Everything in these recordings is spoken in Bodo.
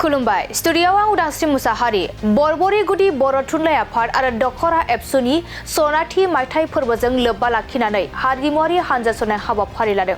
खुलुमबाय स्टुडियोआव आं उदांस्रि मुसाहारि बरबरी गुदि बर' थुनलाइ आफाद आरो दखरा एबसुनि सनाथि मायथाइ फोरबोजों लोब्बा लाखिनानै हारिमुआरि हानजासनाय हाबाफारि लादों।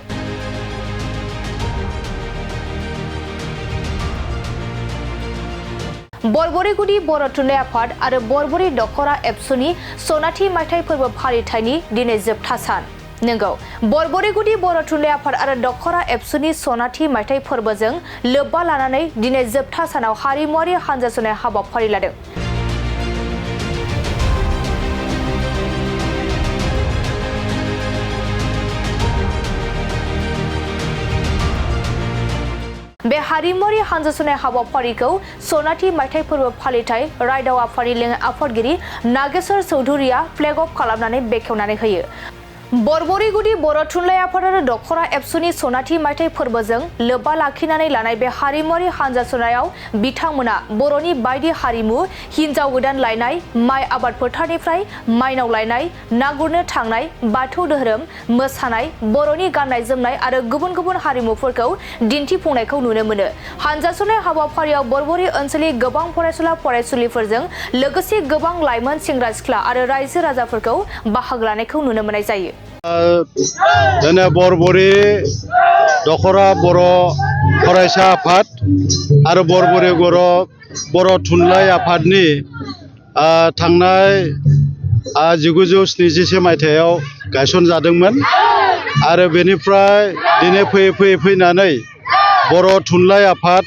बरबरी गुदि बर' थुनलाइ आफाद आरो बरबरी दखरा एबसुनि सनाथि मायथाइ फोरबो फालिथायनि दिनै जोबथा सान। नंगौ बरबरी गुदि बर' थुनलाइ आफाद आरो दखरा एबसुनि सनाथि मायथाइ फोरबोजों लोब्बा लानानै दिनै जोबथा सानाव हारिमुआरि हानजासनाय हाबाफारि लादों। बे हारिमुआरि हानजासनाय हाबाफारिखौ सनाथि मायथाइ फोरबो फालिथाय रायदाव आफादनि लेङाइ आफादगिरि नागेश्वर चौधुरीया फ्लेग अफ खालामनानै बेखेवनानै होयो। बरबरी गुदि बर' थुनलाइ आफाद आरो दखरा एबसुनि सनाथि मायथाइ फोरबोजों लोब्बा लाखिनानै लानाय बे हारिमुआरि हानजासनायाव बिथांमोना बर'नि बायदि हारिमु हिन्जाव गोदान लायनाय, माइ आबाद फोथारनिफ्राय माइनाव लायनाय, ना गुरनो थांनाय, बाथौ धोरोम, मोसानाय, बर'नि गाननाय जोमनाय आरो गुबुन गुबुन हारिमुफोरखौ दिन्थिफुंनायखौ नुनो मोनो। हानजासनाय हाबाफारियाव बरबरी ओनसोलनि गोबां फरायसुला फरायसुलिफोरजों लोगोसे गोबां लाइमोन सेंग्रा सिख्ला आरो रायजो राजाफोरखौ बाहागो लानायखौ नुनो मोननाय जायो। दिनै बरबरी दखरा बर' फरायसा आफाद आरो बरबरी बर' थुनलाइ आफादनि थांनाय 1971 मायथाइयाव गायसनजादोंमोन आरो बेनिफ्राय दिनै फैयै फैनानै बर' थुनलाइ आफाद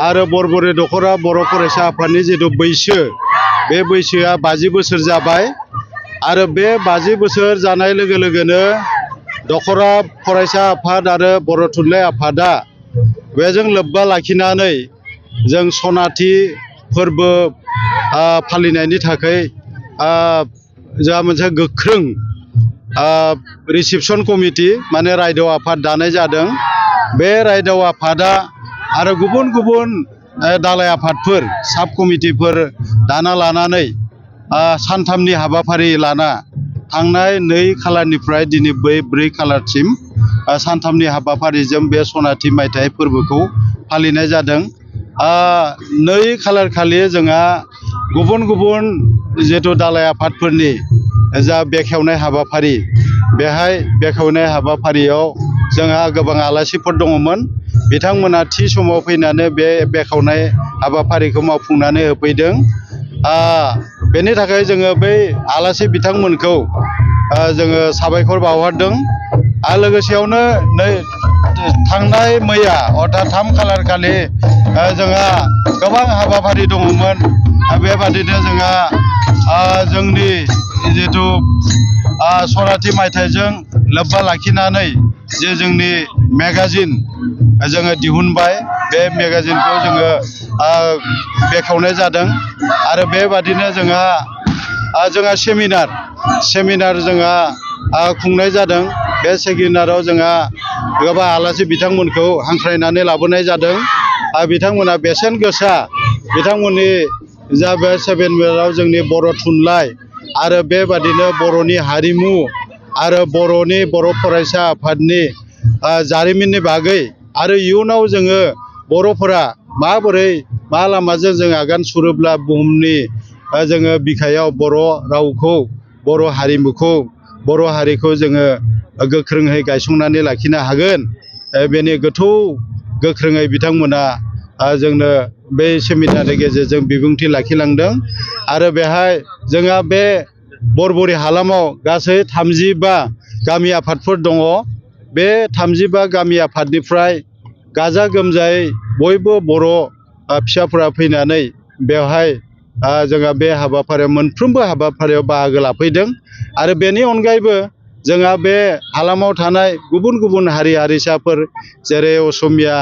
आरो बरबरी दखरा बर' फरायसा आफादनि जिथु बैसो बे बैसोआ 50 बोसोर जाबाय आरो बे 50 बोसोर जानाय लोगो लोगोनो दखरा फरायसा आफाद आरो बर' थुनलाइ आफादा बेजों लोब्बा लाखिनानै जों सनाथि फोरबो फालिनायनि थाखाय जोंहा मोनसे गोख्रों रिसेपसन कमिटि माने रायदाव आफाद दानाय जादों। बे रायदाव आफादा आरो गुबुन गुबुन दालाय आफादफोर साब कमिटिफोर दाना लानानै सानथामनि हाबाफारि लाना थांनाय 2 खालारनिफ्राय दिनै 4 खालारसिम सानथामनि हाबाफारिजों बे सनाथि मायथाइ फोरबोखौ फालिनाय जादों। 2 खालार खालि जोंहा गुबुन गुबुन जिथु दालाय आफादफोरनि जा बेखेवनाय हाबाफारि बेहाय बेखेवनाय हाबाफारियाव जोंहा गोबां आलासिफोर दङमोन। बिथांमोना थि समाव फैनानै बे बेखेवनाय हाबाफारिखौ मावफुंनानै होफैदों। बेनि थाखाय जोङो बै आलासि बिथांमोनखौ जोङो साबायखर बावहरदों आरो लोगोसेयावनो थांनाय मैया अर्थात 3 खालार खालि जोंहा गोबां हाबाफारि दङमोन। बेबादिनो जोंहा जोंनि जिथु सनाथि मायथाइजों लोब्बा लाखिनानै जे जोंनि मेगाजिन जोङो दिहुनबाय बे मेगाजिनखौ जोङो बेखेवनाय जादों आरो बेबादिनो जोंहा सेमिनार जोंहा खुंनाय जादों। बे सेमिनाराव जोंहा गोबां आलासि बिथांमोनखौ हांख्रायनानै लाबोनाय जादों। बिथांमोना बेसेन गोसा बिथांमोननि जा बे सेमिनाराव जोंनि बर' थुनलाइ आरो बेबादिनो बर'नि हारिमु आरो बर' फरायसा आफादनि जारिमिननि बागै आरो इयुनाव जोङो बर'फोरा माबोरै मा लामाजों जों आगान सुरोब्ला बुहुमनि जोङो बिखायाव बर' रावखौ बर' हारिमुखौ बर' हारिखौ जोङो गोख्रोङै गायसंनानै लाखिनो हागोन। बेनि गोथौ गोख्रोङै बिथांमोना जोंनो बे सेमिनारनि गेजेरजों बिबुंथि लाखिलांदों आरो बेहाय जोंहा बे बरबरी हालामाव गासै 35 गामि आफादफोर दङ। बे 35 गामि आफादनिफ्राय गाजा गोमजायै बयबो बर' फिसाफोरा फैनानै बेवहाय जोंहा बे हाबाफारियाव मोनफ्रोमबो हाबाफारियाव बाहागो लाफैदों आरो बेनि अनगायैबो जोंहा बे हालामाव थानाय गुबुन गुबुन हारि हारिसाफोर जेरै असमिया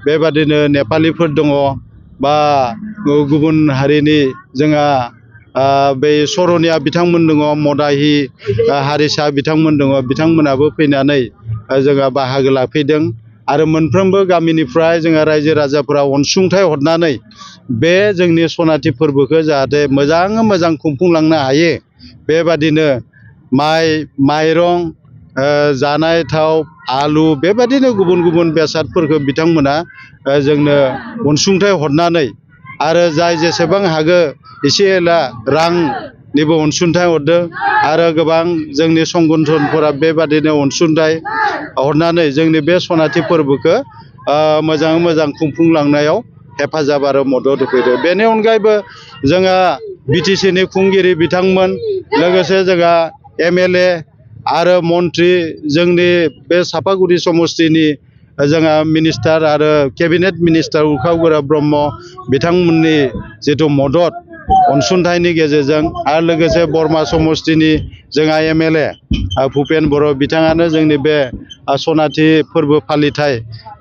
बेबादिनो नेपालिफोर दङ बा गुबुन हारिनि जोंहा बै सरनिया बिथांमोन दङ, मदाहि हारिसा बिथांमोन दङ। बिथांमोनाबो फैनानै जोंहा बाहागो लाफैदों आरो मोनफ्रोमबो गामिनिफ्राय जोंहा रायजो राजाफोरा अनसुंथाइ हरनानै बे जोंनि सनाथि फोरबोखौ जाहाथे मोजाङै मोजां खुंफुंलांनो हायो बेबादिनो माइरं जानाय थाव आलु बेबादिनो गुबुन गुबुन बेसादफोरखौ बिथांमोना जोंनो अनसुंथाइ हरनानै आरो जाय जेसेबां हागौ एसे एला रांनिबो अनसुंथाइ हरदों आरो गोबां जोंनि संगठनफोरा बेबादिनो अनसुंथाइ हरनानै जोंनि बे सनाथि फोरबोखौ मोजाङै मोजां खुंफुंलांनायाव हेफाजाब आरो मदद होफैदों। बेनि अनगायैबो जोंहा बिटिसिनि खुंगिरि बिथांमोन लोगोसे जोंहा MLA आरो मन्त्रि जोंनि बे सापागुरि समस्तिनि जोंहा मिनिस्टार आरो केबिनेट मिनिस्टार उरखाव ब्रह्म बिथांमोननि जिथु मदद अनसुंथाइनि गेजेरजों आरो लोगोसे बरमा समस्तिनि जोंहा MLA भुपेन बर' बिथाङानो जोंनि बे सनाथि फोरबो फालिथाय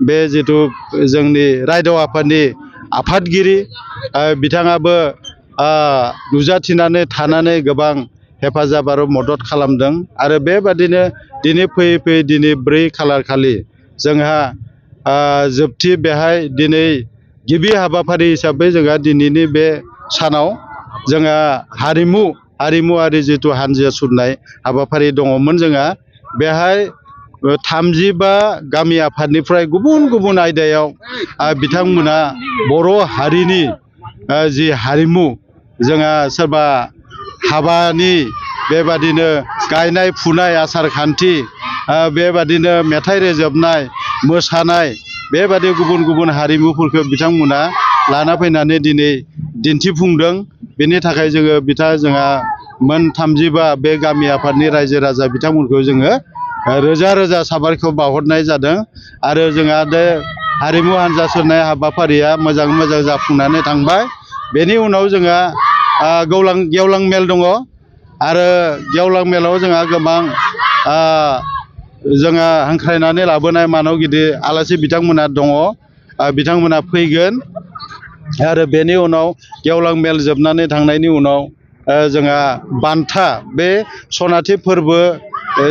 बे जिथु जोंनि रायदाव आफादनि आफादगिरि बिथाङाबो नुजाथिनानै थानानै गोबां हेफाजाब आरो मदद खालामदों आरो बेबादिनो दिनै फैयै फैयै दिनै 4 खालार खालि जोंहा जोबथि बेहाय दिनै गिबि हाबाफारि हिसाबै जोंहा दिनैनि बे सानाव जोंहा हारिमुआरि जिथु हानजा सुरनाय हाबाफारि दङमोन जोंहा बेहाय 35 गामि आफादनिफ्राय गुबुन गुबुन आयदायाव बिथांमोना बर' हारिनि जि हारिमु जोंहा सोरबा हाबानि बेबादिनो गायनाय फुनाय आसार खान्थि बेबादिनो मेथाइ रोजाबनाय मोसानाय बेबादि गुबुन गुबुन हारिमुफोरखौ बिथांमोना लाना फैनानै दिनै दिन्थिफुंदों। बेनि थाखाय जोंहा मोन 35 बे गामि आफादनि रायजो राजा बिथांमोनखौ जोङो रोजा रोजा साबायखर बावहरनाय जादों आरो जोंहा बे हारिमु हान्जा सोरनाय हाबाफारिया मोजाङै मोजां जाफुंनानै थांबाय। बेनि उनाव जोंहा गेवलां मेल दङ आरो गेवलां मेलाव जोंहा गोबां जोंहा हांख्रायनानै लाबोनाय मानव गिदिर आलासि बिथांमोना दङ बिथांमोना फैगोन आरो बेनि उनाव गेवलां मेल जोबनानै थांनायनि उनाव जोंहा बान्था बे सनाथि फोरबो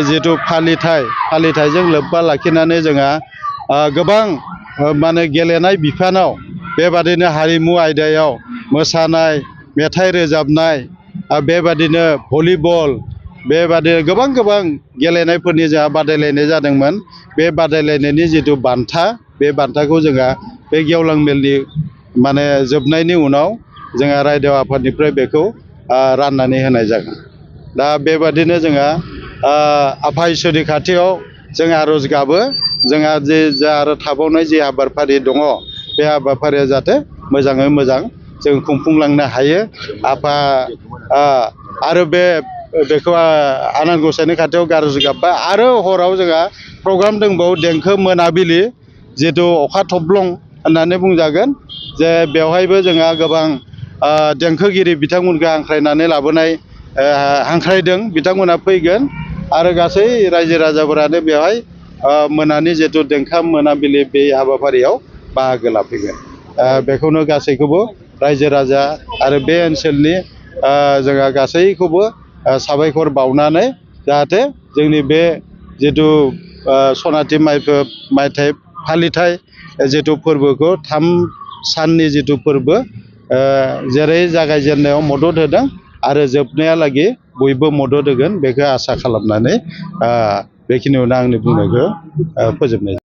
जिथु फालिथायजों लोब्बा लाखिनानै जोंहा गोबां माने गेलेनाय बिफानाव बेबादिनो हारिमु आयदायाव मोसानाय मेथाइ रोजाबनाय बेबादिनो भलिबल बेबादिनो गोबां गेलेनायफोरनि जोंहा बादायलायनाय जादोंमोन। बे बादायलायनायनि जिथु बान्था बे बान्थाखौ जोंहा बे गेवलां मेलनि माने जोबनायनि उनाव जोंहा रायजो आफादनिफ्राय बेखौ राननानै होनाय जागोन। दा बेबादिनो जोंहा आफा इसोरनि खाथियाव जों आर'ज गाबो जोंहा जे आरो थाबावनाय जि हाबाफारि दङ बे हाबाफारिया जाहाथे मोजाङै मोजां जों खुंफुंलांनो हायो। आरो बेखौ आनान गसाइनि खाथियाव आर'ज गाबबाय आरो हराव जोंहा प्रग्राम दंबावो देंखो मोनाबिलि जिथु अखा थब्लं होननानै बुंजागोन जे बेवहायबो जोंहा गोबां देंखोगिरि बिथांमोनखौ हांख्रायनानै लाबोनाय हांख्रायदों बिथांमोना फैगोन आरो गासै रायजो राजाफोरानो बेवहाय मोनानि जिथु देंखो मोनाबिलि बे हाबाफारियाव बाहागो लाफैगोन। बेखौनो गासैखौबो रायजो राजा आरो बे ओनसोलनि जोंहा गासैखौबो साबायखर बावनानै जाहाथे जोंनि बे जिथु सनाथि मायथाइ फालिथाय जिथु फोरबोखौ 3 साननि जिथु फोरबो जेरै जागायजेननायाव मदद होदों आरो जोबनायालागि बयबो मदद होगोन बेखौ आसा खालामनानै बेखिनियावनो आंनि बुंनायखौ फोजोबनाय जाबाय।